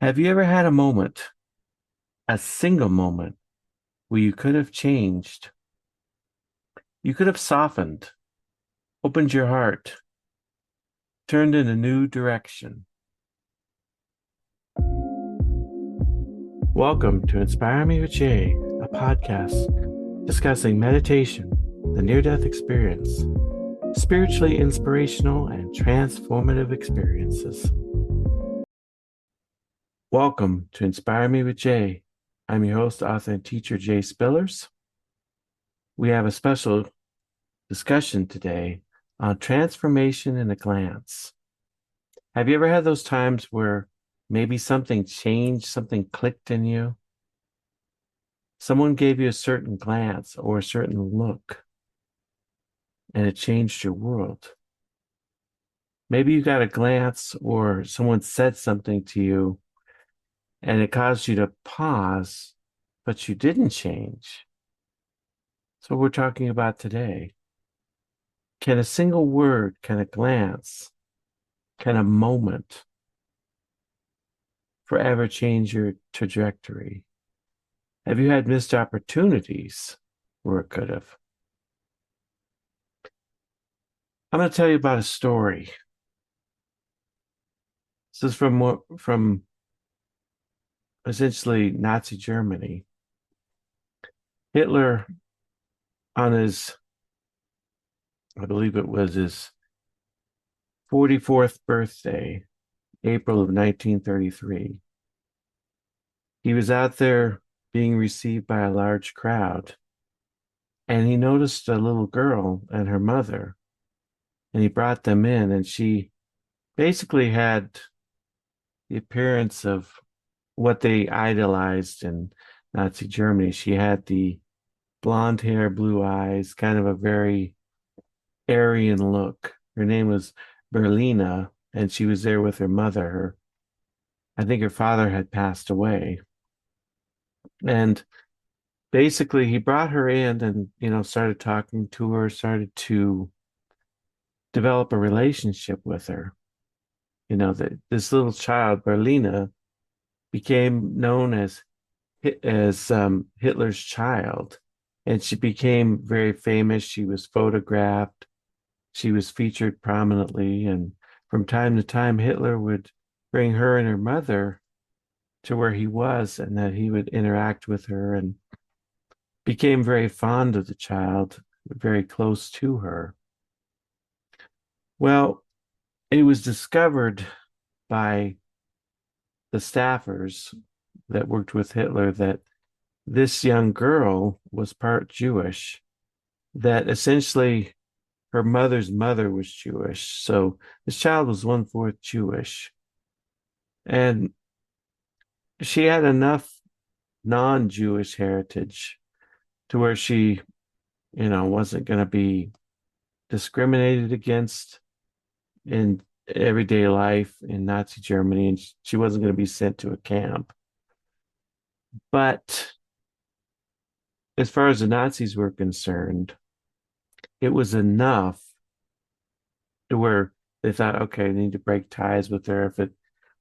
Have you ever had a moment, a single moment, where you could have changed? You could have softened, opened your heart, turned in a new direction. Welcome to Inspire Me with Jay, a podcast discussing meditation, the near death experience, spiritually inspirational and transformative experiences. Welcome to Inspire Me with Jay. I'm your host, author, and teacher, Jay Spillers. We have a special discussion today on transformation in a glance. Have you ever had those times where maybe something changed, something clicked in you? Someone gave you a certain glance or a certain look, and it changed your world. Maybe you got a glance or someone said something to you, and it caused you to pause, but you didn't change. So we're talking about today. Can a single word, can a glance, can a moment forever change your trajectory? Have you had missed opportunities where it could have? I'm going to tell you about a story. This is from essentially Nazi Germany. Hitler, on his, I believe it was his 44th birthday, April of 1933, he was out there being received by a large crowd, and he noticed a little girl and her mother, and he brought them in, and she basically had the appearance of what they idolized in Nazi Germany. She had the blonde hair, blue eyes, kind of a very Aryan look. Her name was Berlina, and she was there with her mother. I think her father had passed away. And basically he brought her in and, started talking to her, started to develop a relationship with her. That this little child, Berlina, became known as Hitler's child, and she became very famous. She was photographed, she was featured prominently, and from time to time, Hitler would bring her and her mother to where he was, and that he would interact with her, and became very fond of the child, very close to her. Well, it was discovered by the staffers that worked with Hitler that this young girl was part Jewish, that essentially her mother's mother was Jewish. So this child was one-fourth Jewish. And she had enough non-Jewish heritage to where she, wasn't going to be discriminated against in everyday life in Nazi Germany, and she wasn't going to be sent to a camp. But as far as the Nazis were concerned, it was enough to where they thought, okay, they need to break ties with her. If it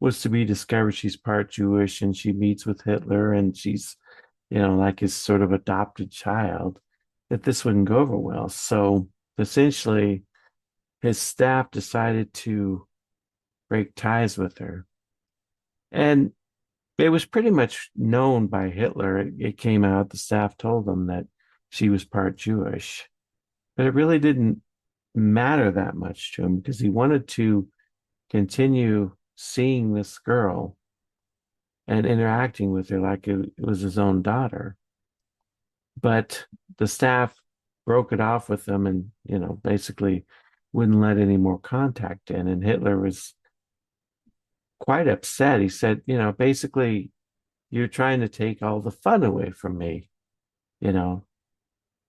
was to be discovered she's part Jewish and she meets with Hitler and she's, like his sort of adopted child, that this wouldn't go over well. So essentially, his staff decided to break ties with her. And it was pretty much known by Hitler. It came out, the staff told them that she was part Jewish, but it really didn't matter that much to him because he wanted to continue seeing this girl and interacting with her like it was his own daughter. But the staff broke it off with them and, basically wouldn't let any more contact in. And Hitler was quite upset. He said, basically, you're trying to take all the fun away from me, you know.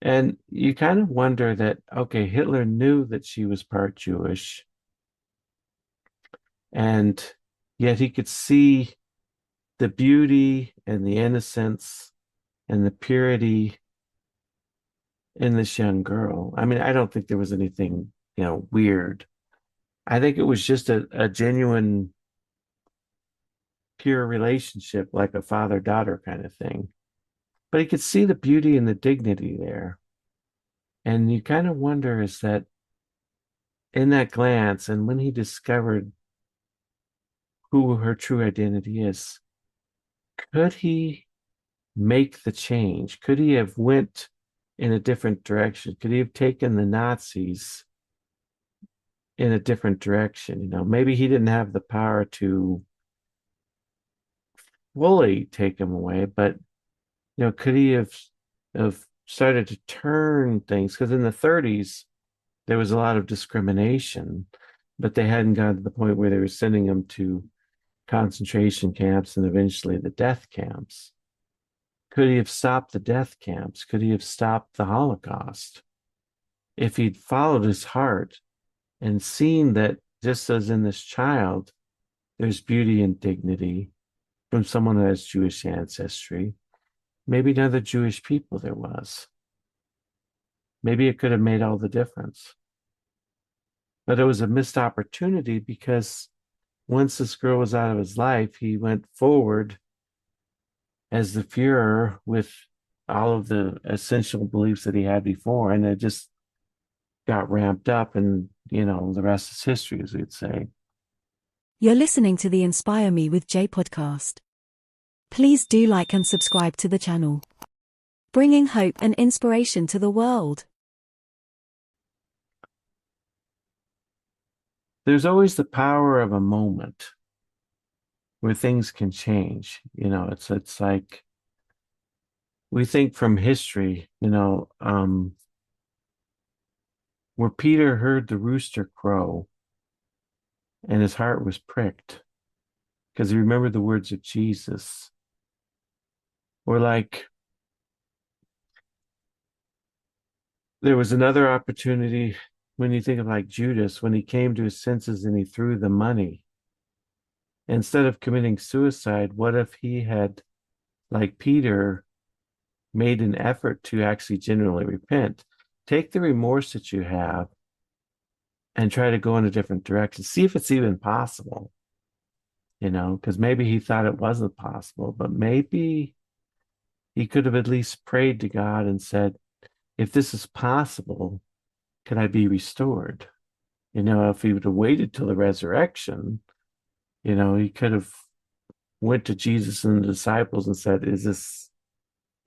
And you kind of wonder that, okay, Hitler knew that she was part Jewish, and yet he could see the beauty and the innocence and the purity in this young girl. I mean, I don't think there was anything, weird. I think it was just a genuine pure relationship, like a father-daughter kind of thing. But he could see the beauty and the dignity there. And you kind of wonder, is that in that glance, and when he discovered who her true identity is, could he make the change? Could he have went in a different direction? Could he have taken the Nazis in a different direction? Maybe he didn't have the power to fully take them away, but could he have started to turn things? Because in the 30s, there was a lot of discrimination, but they hadn't gotten to the point where they were sending them to concentration camps and eventually the death camps. Could he have stopped the death camps? Could he have stopped the Holocaust? If he'd followed his heart and seen that, just as in this child, there's beauty and dignity from someone who has Jewish ancestry, maybe in other Jewish people there was. Maybe it could have made all the difference. But it was a missed opportunity because once this girl was out of his life, he went forward as the Führer with all of the essential beliefs that he had before, and it just got ramped up, and the rest is history, as we'd say. You're listening to the Inspire Me with Jay podcast. Please do like and subscribe to the channel, bringing hope and inspiration to the world. There's always the power of a moment where things can change. It's like we think from history, where Peter heard the rooster crow and his heart was pricked because he remembered the words of Jesus. Or like there was another opportunity when you think of like Judas, when he came to his senses and he threw the money. Instead of committing suicide, what if he had, like Peter, made an effort to actually genuinely repent? Take the remorse that you have and try to go in a different direction. See if it's even possible, because maybe he thought it wasn't possible, but maybe he could have at least prayed to God and said, if this is possible, can I be restored? If he would have waited till the resurrection, he could have went to Jesus and the disciples and said, is this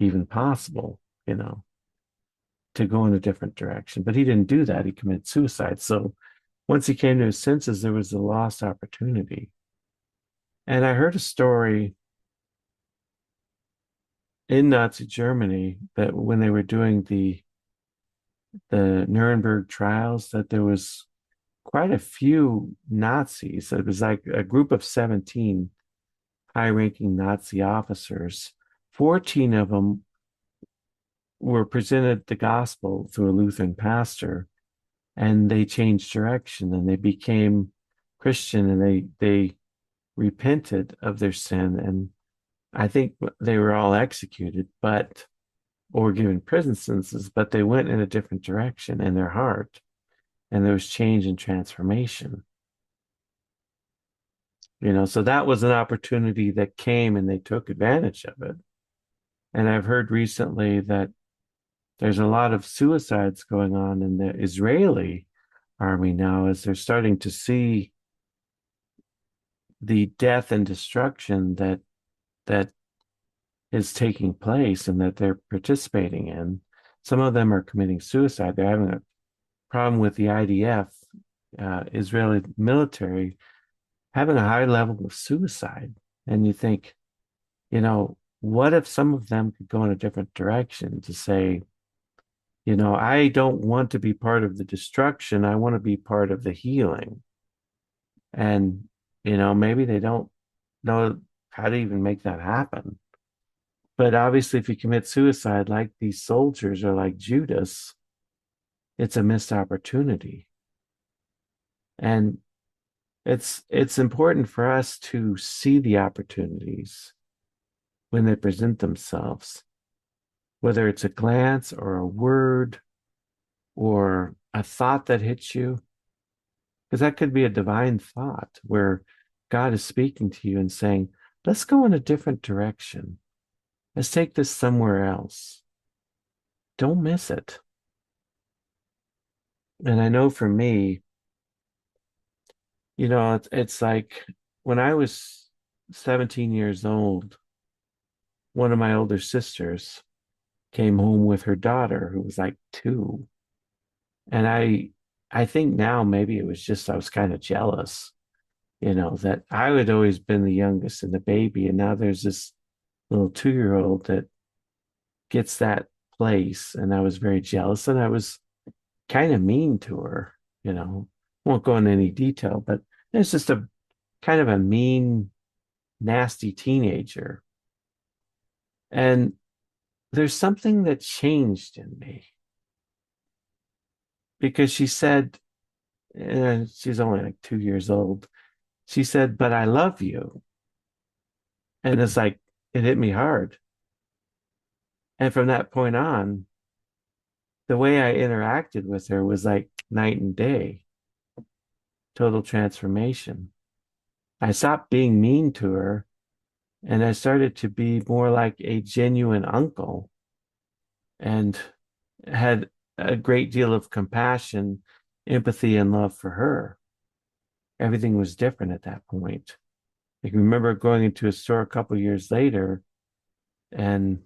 even possible, to go in a different direction? But he didn't do that. He committed suicide. So once he came to his senses, there was a lost opportunity. And I heard a story in Nazi Germany that when they were doing the Nuremberg trials, that there was quite a few Nazis. It was like a group of 17 high-ranking Nazi officers. 14 of them were presented the gospel through a Lutheran pastor, and they changed direction and they became Christian, and they repented of their sin. And I think they were all executed, or given prison sentences, but they went in a different direction in their heart, and there was change and transformation. So that was an opportunity that came and they took advantage of it. And I've heard recently that there's a lot of suicides going on in the Israeli army now, as they're starting to see the death and destruction that is taking place and that they're participating in. Some of them are committing suicide. They're having a problem with the IDF, Israeli military, having a high level of suicide. And you think, what if some of them could go in a different direction to say, I don't want to be part of the destruction. I want to be part of the healing. And, maybe they don't know how to even make that happen. But obviously, if you commit suicide like these soldiers or like Judas, it's a missed opportunity. And it's important for us to see the opportunities when they present themselves, whether it's a glance or a word or a thought that hits you, because that could be a divine thought where God is speaking to you and saying, let's go in a different direction. Let's take this somewhere else. Don't miss it. And I know for me, it's like when I was 17 years old, one of my older sisters came home with her daughter who was like 2. And I think now maybe it was just I was kind of jealous, that I had always been the youngest and the baby, and now there's this little 2-year old that gets that place. And I was very jealous and I was kind of mean to her, you know. Won't go into any detail, but it's just a kind of a mean, nasty teenager. And there's something that changed in me because she said, and she's only like 2 years old. She said, "But I love you." And it's like, it hit me hard. And from that point on, the way I interacted with her was like night and day, total transformation. I stopped being mean to her and I started to be more like a genuine uncle and had a great deal of compassion, empathy, and love for her. Everything was different at that point. I can remember going into a store a couple of years later and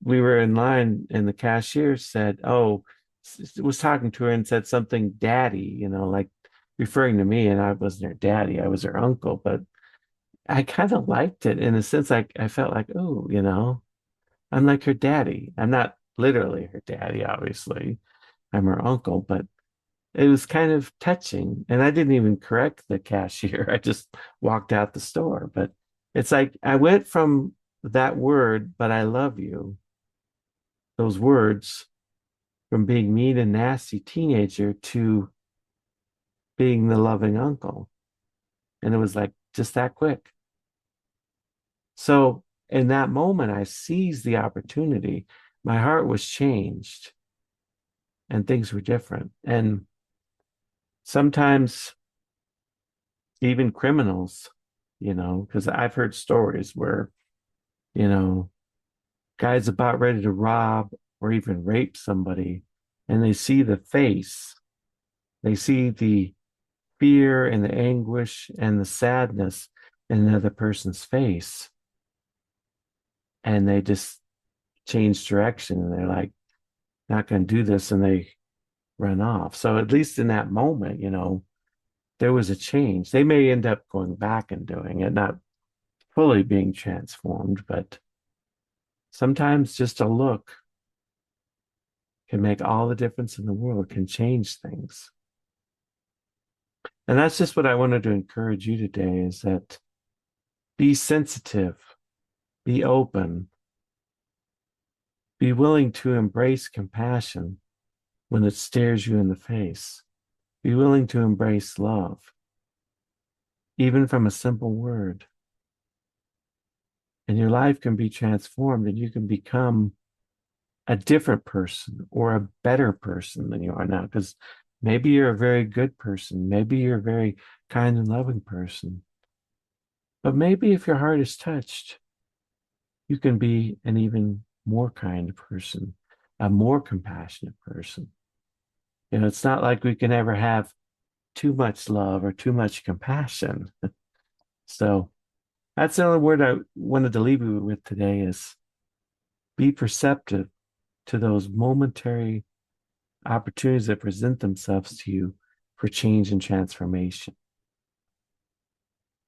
we were in line and the cashier said, "Oh," was talking to her and said something, "Daddy," like referring to me, and I wasn't her daddy, I was her uncle, but I kind of liked it in a sense. Like I felt like, oh, I'm like her daddy. I'm not literally her daddy, obviously. I'm her uncle, but it was kind of touching. And I didn't even correct the cashier. I just walked out the store. But it's like I went from that word, "but I love you," those words, from being mean and nasty teenager to being the loving uncle. And it was like just that quick. So in that moment, I seized the opportunity. My heart was changed and things were different. And sometimes even criminals, because I've heard stories where, you know, guys about ready to rob or even rape somebody, and they see the face, they see the fear and the anguish and the sadness in another person's face, and they just change direction and they're like, not going to do this, and they run off. So at least in that moment, there was a change. They may end up going back and doing it, not fully being transformed, but sometimes just a look can make all the difference in the world, can change things. And that's just what I wanted to encourage you today is that be sensitive, be open, be willing to embrace compassion when it stares you in the face. Be willing to embrace love, even from a simple word. And your life can be transformed and you can become a different person or a better person than you are now. Because maybe you're a very good person. Maybe you're a very kind and loving person. But maybe if your heart is touched, you can be an even more kind person, a more compassionate person. It's not like we can ever have too much love or too much compassion. So that's the only word I wanted to leave you with today is be perceptive to those momentary opportunities that present themselves to you for change and transformation.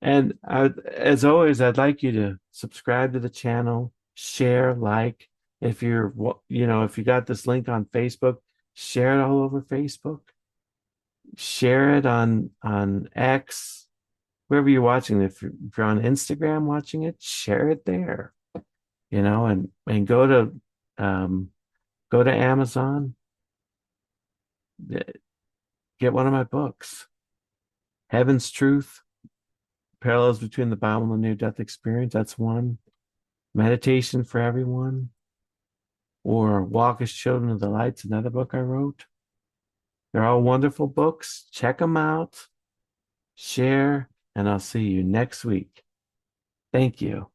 And as always, I'd like you to subscribe to the channel, share, like. If if you got this link on Facebook, share it all over Facebook. Share it on X, wherever you're watching. If you're on Instagram watching it, share it there. And um, go to Amazon, get one of my books, Heaven's Truth, Parallels Between the Bible and the Near Death Experience. That's one. Meditation for Everyone, or Walk as Children of the Light's another book I wrote. They're all wonderful books. Check them out, share, and I'll see you next week. Thank you.